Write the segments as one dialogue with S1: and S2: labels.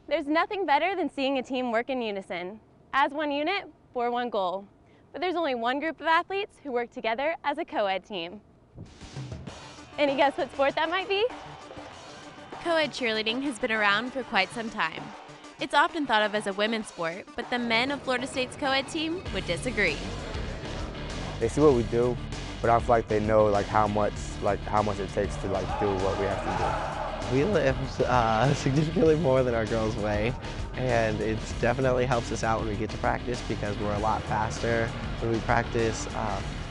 S1: There's nothing better than seeing a team work in unison, as one unit for one goal. But there's only one group of athletes who work together as a co-ed team. Any guess what sport that might be? Co-ed cheerleading has been around for quite some time. It's often thought of as a women's sport, but the men of Florida State's co-ed team would disagree.
S2: They see what we do, but I feel like they know how much it takes to do what we have to do.
S3: We lift significantly more than our girls weigh, and it definitely helps us out when we get to practice because we're a lot faster. When we practice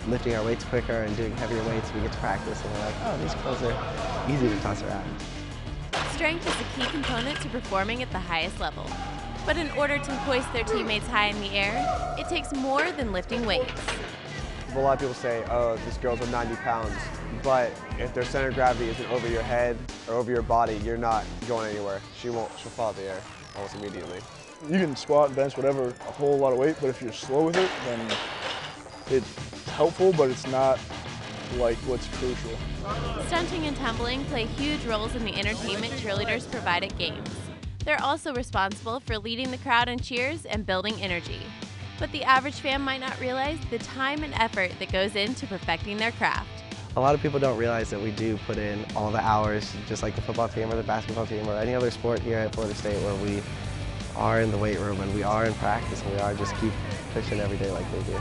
S3: lifting our weights quicker and doing heavier weights, we get to practice and we're like, oh, these girls are easy to toss around.
S1: Strength is a key component to performing at the highest level. But in order to hoist their teammates high in the air, it takes more than lifting weights.
S2: A lot of people say, oh, these girls are 90 pounds, but if their center of gravity isn't over your head or over your body, you're not going anywhere. She'll fall out the air almost immediately.
S4: You can squat, bench, whatever, a whole lot of weight, but if you're slow with it, then it's helpful, but it's not what's crucial.
S1: Stunting and tumbling play huge roles in the entertainment cheerleaders provide at games. They're also responsible for leading the crowd in cheers and building energy. But the average fan might not realize the time and effort that goes into perfecting their craft.
S3: A lot of people don't realize that we do put in all the hours, just like the football team or the basketball team or any other sport here at Florida State, where we are in the weight room and we are in practice and we are just keep pushing every day like they do.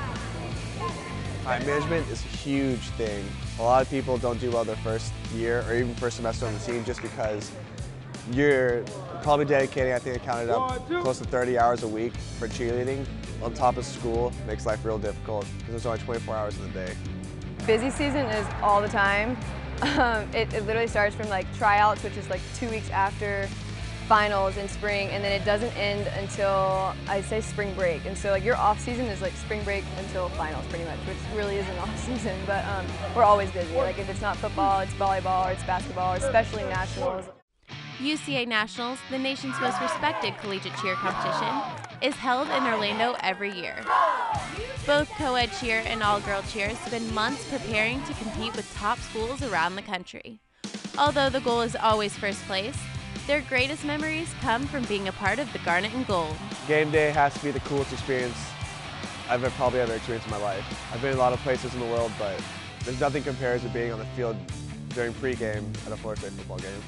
S2: Time management is a huge thing. A lot of people don't do well their first year or even first semester on the team just because you're probably dedicating, I think I counted up, close to 30 hours a week for cheerleading. On top of school, makes life real difficult because there's only 24 hours in the day.
S5: Busy season is all the time. It literally starts from tryouts, which is 2 weeks after finals in spring, and then it doesn't end until I say spring break. And so your off season is spring break until finals pretty much, which really isn't off season, but we're always busy. If it's not football, it's volleyball or it's basketball, or especially nationals.
S1: UCA Nationals, the nation's most respected collegiate cheer competition, is held in Orlando every year. Both co-ed cheer and all-girl cheer spend months preparing to compete with top schools around the country. Although the goal is always first place, their greatest memories come from being a part of the Garnet and Gold. Game
S2: day has to be the coolest experience I've probably ever experienced in my life. I've been in a lot of places in the world, but there's nothing compares to being on the field during pregame at a Florida State football game.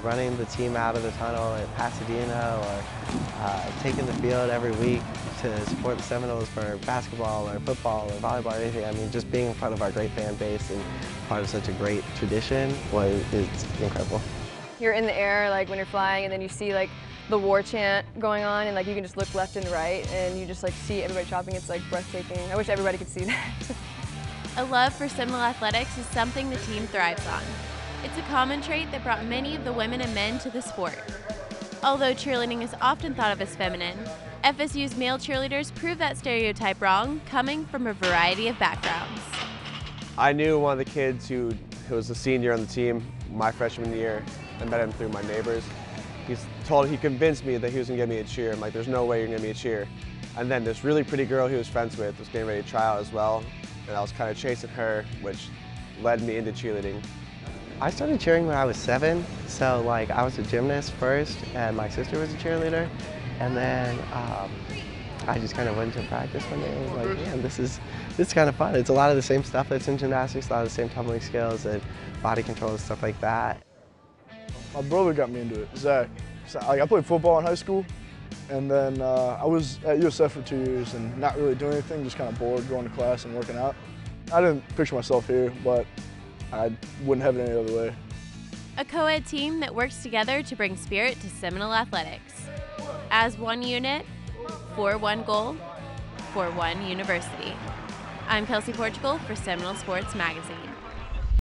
S3: Running the team out of the tunnel at Pasadena or taking the field every week to support the Seminoles for basketball or football or volleyball or anything. I mean, just being part of our great fan base and part of such a great tradition is incredible.
S5: You're in the air when you're flying, and then you see the war chant going on, and you can just look left and right and you just see everybody shopping. It's breathtaking. I wish everybody could see that.
S1: A love for Seminole athletics is something the team thrives on. It's a common trait that brought many of the women and men to the sport. Although cheerleading is often thought of as feminine, FSU's male cheerleaders prove that stereotype wrong, coming from a variety of backgrounds.
S2: I knew one of the kids who was a senior on the team my freshman year. I met him through my neighbors. He convinced me that he was going to get me a cheer. I'm like, there's no way you're going to get me a cheer. And then this really pretty girl he was friends with was getting ready to try out as well. And I was kind of chasing her, which led me into cheerleading.
S3: I started cheering when I was 7, so I was a gymnast first, and my sister was a cheerleader, and then I just kind of went to practice one day and was man, this is kind of fun. It's a lot of the same stuff that's in gymnastics, a lot of the same tumbling skills and body control and stuff like that.
S4: My brother got me into it, Zach. I played football in high school, and then I was at USF for 2 years and not really doing anything, just kind of bored, going to class and working out. I didn't picture myself here, but I wouldn't have it any other way.
S1: A co-ed team that works together to bring spirit to Seminole athletics. As one unit, for one goal, for one university. I'm Kelsey Portugal for Seminole Sports Magazine.